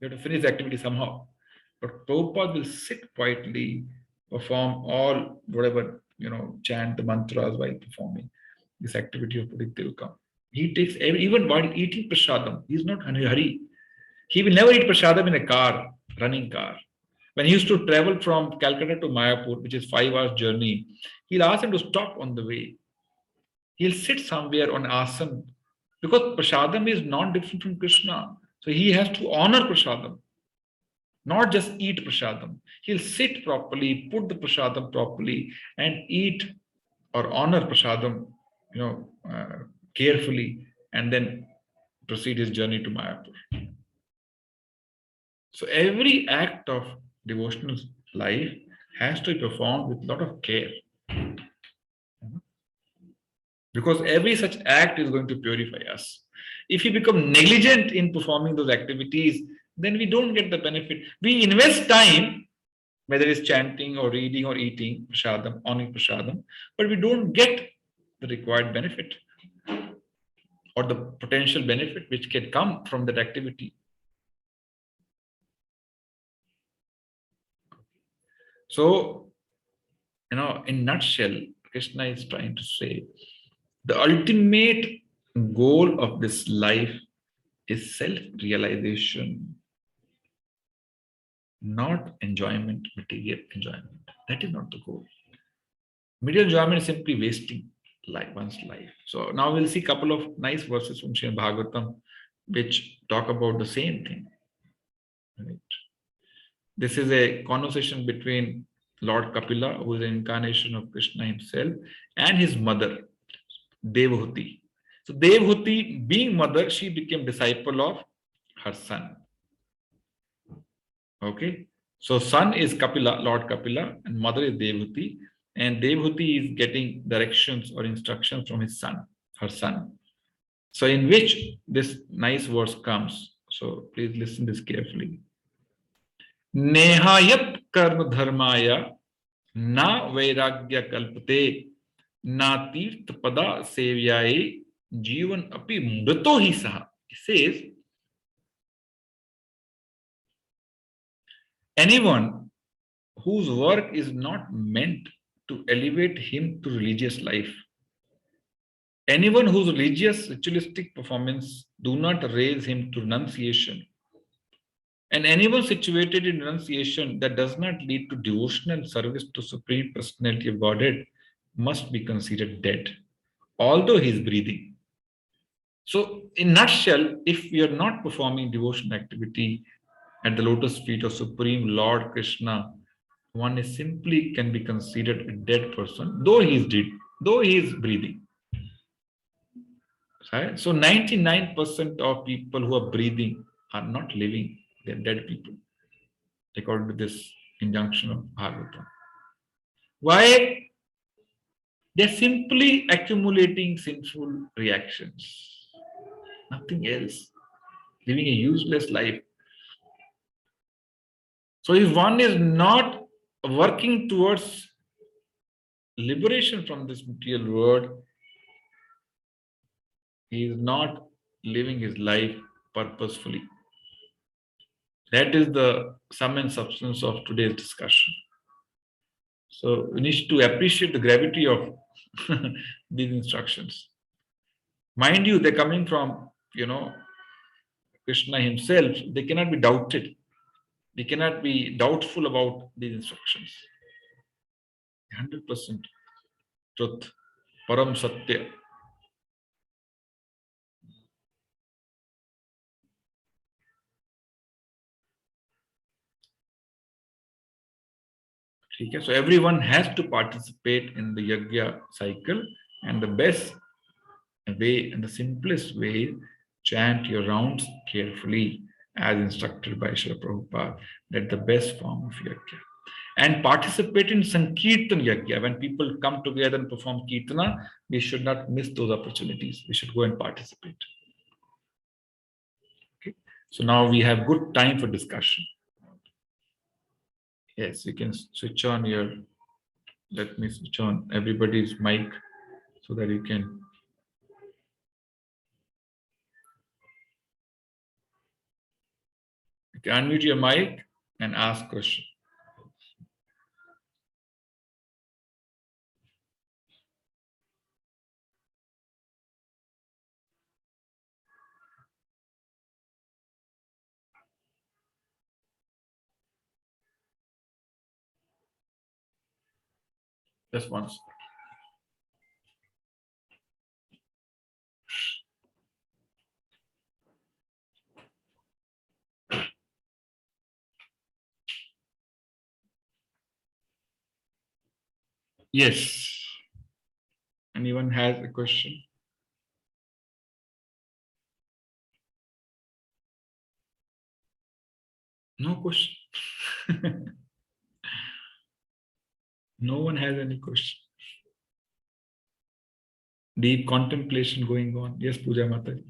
We have to finish the activity somehow. But Prabhupada will sit quietly, perform all, whatever, chant the mantras while performing this activity of putting tilkam. He takes, even while eating prasadam, he is not in a hurry. He will never eat prasadam in a car, running car. When he used to travel from Calcutta to Mayapur, which is 5 hours journey, he'll ask him to stop on the way. He'll sit somewhere on asan, because prasadam is not different from Krishna. So he has to honor prasadam, not just eat prasadam. He'll sit properly, put the prasadam properly, and eat or honor prasadam, carefully, and then proceed his journey to Mayapur. So every act of devotional life has to be performed with a lot of care. Because every such act is going to purify us. If we become negligent in performing those activities, then we don't get the benefit. We invest time, whether it's chanting or reading or eating prasadam, honoring prasadam, but we don't get the required benefit or the potential benefit which can come from that activity. So, in nutshell, Krishna is trying to say, the ultimate goal of this life is self-realization, not enjoyment, material enjoyment. That is not the goal. Material enjoyment is simply wasting one's life. So now we'll see a couple of nice verses from Srimad Bhagavatam which talk about the same thing. Right? This is a conversation between Lord Kapila, who is an incarnation of Krishna himself, and his mother, Devahuti. So Devahuti, being mother, she became disciple of her son. Okay. So son is Kapila, Lord Kapila, and mother is Devahuti. and Devhuti is getting directions or instructions from his son, her son. So in which this nice verse comes. So please listen this carefully. Nehayat karma dharmaya na vairagya kalpate na tirth pada sevyaye jivan api mrito hi saha. It says, anyone whose work is not meant to elevate him to religious life, anyone whose religious ritualistic performance do not raise him to renunciation, and anyone situated in renunciation that does not lead to devotional service to Supreme Personality of Godhead must be considered dead, although he is breathing. So, in nutshell, if we are not performing devotional activity at the lotus feet of Supreme Lord Krishna, one is simply can be considered a dead person, though he is dead, though he is breathing. Right? So 99% of people who are breathing are not living, they're dead people, according to this injunction of Bhagavatam. Why? They're simply accumulating sinful reactions, nothing else, living a useless life. So if one is not working towards liberation from this material world, he is not living his life purposefully. That is the sum and substance of today's discussion. So we need to appreciate the gravity of these instructions. Mind you, they're coming from, Krishna himself. They cannot be doubted. We cannot be doubtful about these instructions. 100% truth. Param Satya. Okay, so everyone has to participate in the yajna cycle, and the best way and the simplest way is chant your rounds carefully as instructed by Srila Prabhupada. That's the best form of yajna. And participate in Sankirtan yajna. When people come together and perform kirtana, we should not miss those opportunities. We should go and participate. Okay. So now we have good time for discussion. Yes, you can switch on your, let me switch on everybody's mic so that you can. You can unmute your mic and ask question. Just once. Yes. Anyone has a question? No question. No one has any question. Deep contemplation going on. Yes, Puja Mataji.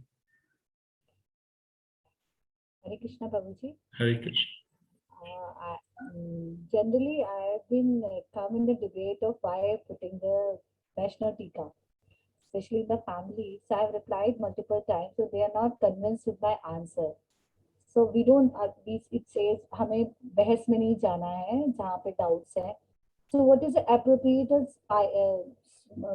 Hare Krishna, Prabhuji. Hare Krishna. Generally, I have been come in the debate of why putting the Vaishnav Tika, especially in the family. So I've replied multiple times, so they are not convinced with my answer. So we don't. It says हमें बहस में नहीं जाना है जहाँ पे doubts है. So what is the appropriate,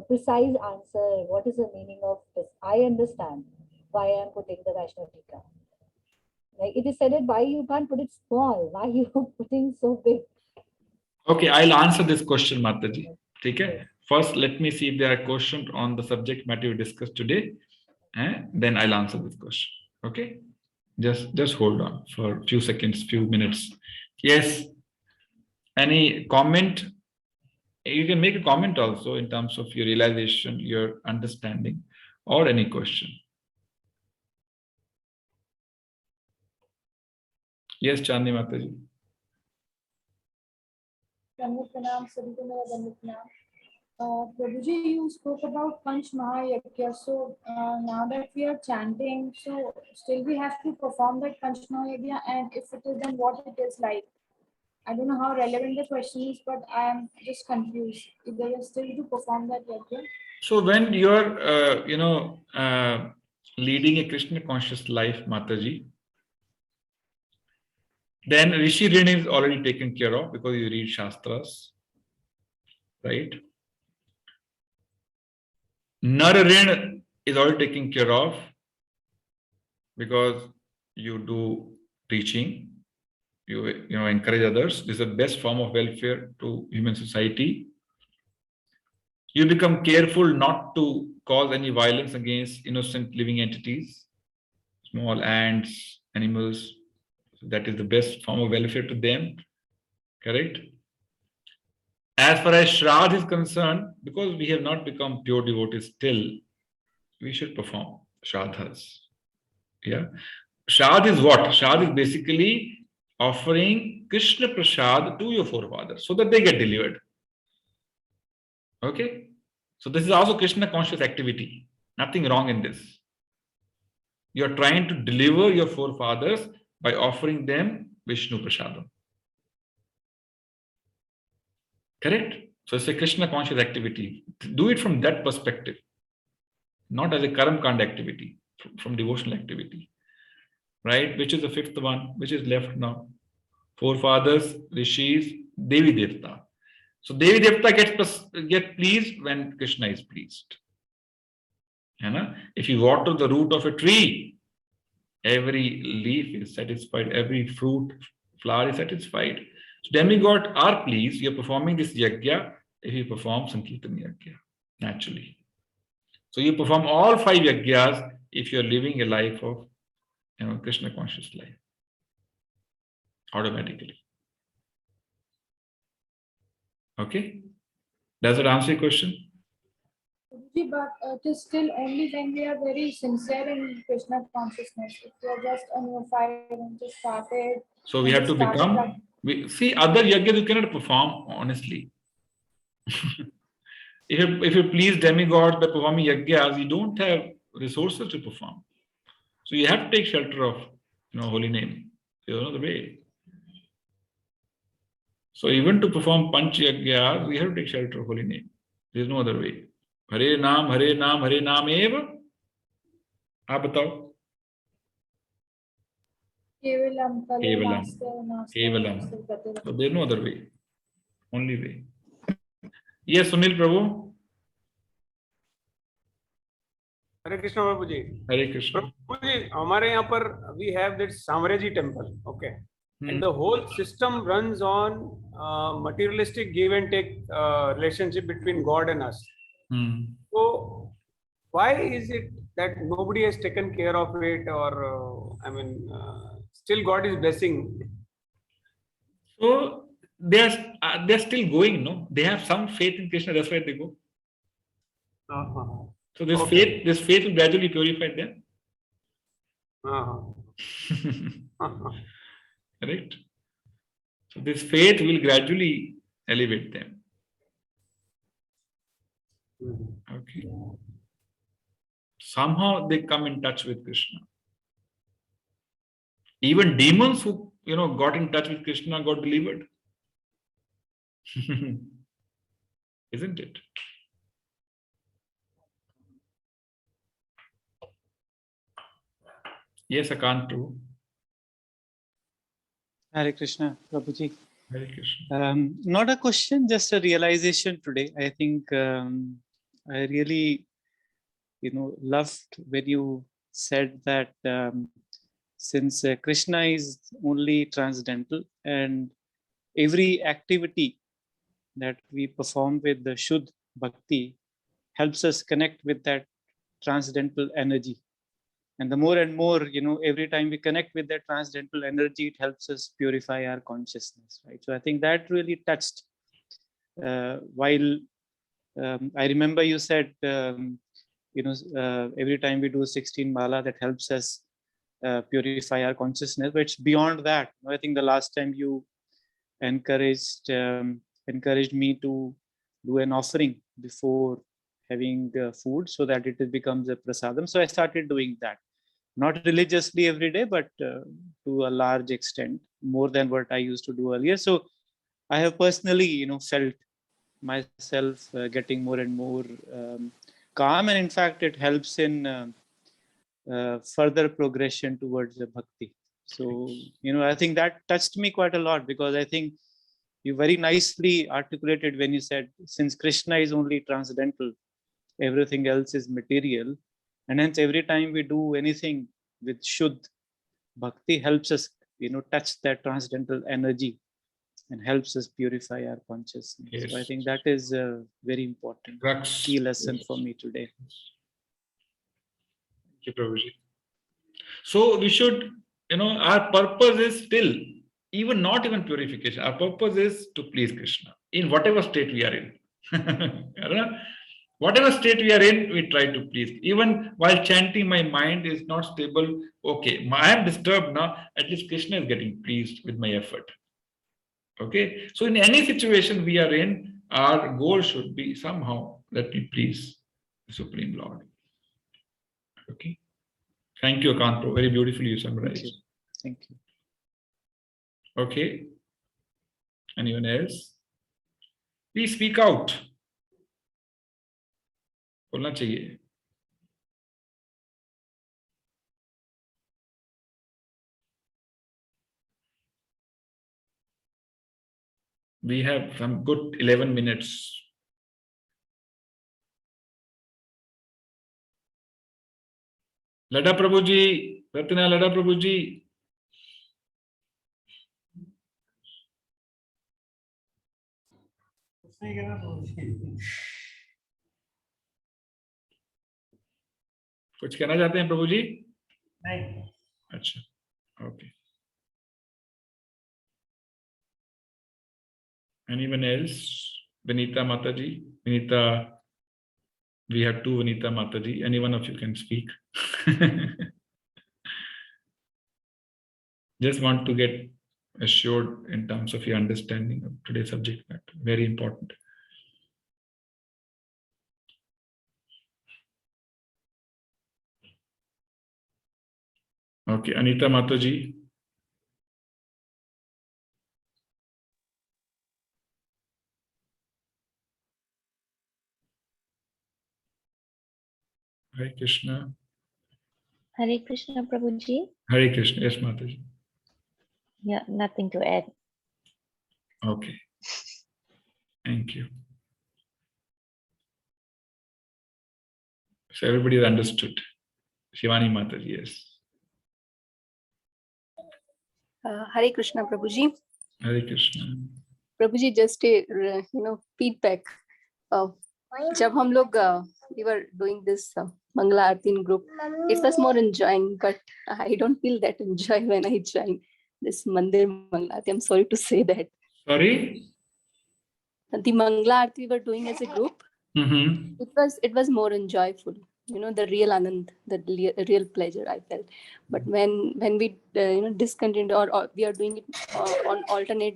precise answer? What is the meaning of this? I understand why I'm putting the Vaishnav Tika. Like it is said that why you can't put it small? Why you putting so big? Okay, I'll answer this question, Mataji. Okay. Yes. First, let me see if there are questions on the subject matter we discussed today. Then I'll answer this question. Okay. Just hold on for a few seconds, few minutes. Yes. Any comment? You can make a comment also in terms of your realization, your understanding, or any question. Yes, Chandni Mataji. Dandavat pranam, sabhi ko mera dandavat pranam. Prabhuji, you spoke about Panch Mahayagya. So now that we are chanting, so still we have to perform that Panch Mahayagya, and if it is, then what it is like? I don't know how relevant the question is, but I am just confused. If they are still to perform that yagya. So when you're, leading a Krishna conscious life, Mataji, then Rishi Rin is already taken care of because you read Shastras, right? Nar Rin is already taken care of because you do preaching, you encourage others. This is the best form of welfare to human society. You become careful not to cause any violence against innocent living entities, small ants, animals. That is the best form of welfare to them, correct? As far as Shraddha is concerned, because we have not become pure devotees still, we should perform Shraddhas. Yeah. Shraddha is what? Shraddha is basically offering Krishna Prasad to your forefathers so that they get delivered. Okay? So this is also Krishna conscious activity. Nothing wrong in this. You are trying to deliver your forefathers by offering them Vishnu Prasadam. Correct? So it's a Krishna conscious activity. Do it from that perspective, not as a Karam Kand activity, from devotional activity. Right? Which is the fifth one, which is left now? Forefathers, Rishis, Devi Devta. So Devi Devta get pleased when Krishna is pleased. If you water the root of a tree, every leaf is satisfied, every fruit, flower is satisfied. So demigods are pleased. You're performing this yajna if you perform Sankirtan yajna, naturally. So you perform all 5 yajnas if you're living a life of Krishna conscious life, automatically. Okay? Does that answer your question? Prabhuji, but it is still only when we are very sincere in Krishna consciousness. If we are just a neophyte and just started. So we have to become. See, other yajnas you cannot perform honestly. If you please demigods by performing yajnas, you don't have resources to perform. So you have to take shelter of holy name. You know the way. So even to perform panch yajnas, we have to take shelter of holy name. There is no other way. Hare Naam, Hare Naam, Hare Naam eva. आप बताओ. Kevalam, Kevalam. Kevalam. So there is no other way. Only way. Yes, Sunil Prabhu. Hare Krishna Prabhu ji. Hare Krishna. Prabhu ji, हमारे यहाँ पर we have this Samraji temple, okay, and the whole system runs on materialistic give and take relationship between God and us. So why is it that nobody has taken care of it, or still God is blessing? So they're still going, no? They have some faith in Krishna, that's why they go. So this faith will gradually purify them. Right? So this faith will gradually elevate them. Okay. Somehow they come in touch with Krishna. Even demons who got in touch with Krishna got delivered. Isn't it? Yes, Akant Prabhu. Hare Krishna, Prabhuji. Hare Krishna. Not a question, just a realization today. I think I really, loved when you said that since Krishna is only transcendental and every activity that we perform with the Shuddh Bhakti helps us connect with that transcendental energy. And the more and more, every time we connect with that transcendental energy, it helps us purify our consciousness, right? So I think that really touched. While I remember you said, every time we do 16 mala, that helps us purify our consciousness. But it's beyond that. I think the last time you encouraged me to do an offering before having food so that it becomes a prasadam. So I started doing that, not religiously every day, but to a large extent, more than what I used to do earlier. So I have personally, felt myself getting more and more calm, and in fact, it helps in further progression towards the bhakti. So, I think that touched me quite a lot, because I think you very nicely articulated when you said, since Krishna is only transcendental, everything else is material, and hence every time we do anything with Shuddh, bhakti helps us, touch that transcendental energy and helps us purify our consciousness. So I Yes. think that is a very important Crux. key lesson Yes. for me today. Thank you, Prabhuji. So we should, our purpose is still, even not even purification. Our purpose is to please Krishna in whatever state we are in. Whatever state we are in, we try to please. Even while chanting, my mind is not stable. Okay, I am disturbed now. At least Krishna is getting pleased with my effort. Okay, so in any situation we are in, our goal should be somehow let me please the Supreme Lord. Okay. Thank you, Akant. Very beautifully you summarized. Thank you. Okay. Anyone else? Please speak out. बोलना चाहिए. We have some good 11 minutes. Lada Prabhuji, Ratna Lada Prabhuji. कुछ कहना चाहते हैं प्रभु जी? नहीं. अच्छा. Okay. Anyone else? Vinita Mataji. Vinita. We have two Vinita Mataji. Any one of you can speak. Just want to get assured in terms of your understanding of today's subject matter. Very important. Okay, Anita Mataji. Hare Krishna. Hare Krishna, Prabhuji. Hare Krishna. Yes, Mataji. Yeah, nothing to add. Okay. Thank you. So everybody has understood. Shivani Mataji, yes. Hare Krishna, Prabhuji. Hare Krishna. Prabhuji, just a feedback. जब हम लोग we were doing this Mangala Aarti in group, it was more enjoying, but I don't feel that enjoy when I join this Mandir Mangala Aarti. I'm sorry to say that. Sorry? The Mangala Aarti we were doing as a group, Mm-hmm. it was more enjoyable. The real anand, the real pleasure I felt. But when we discontinued or we are doing it on alternate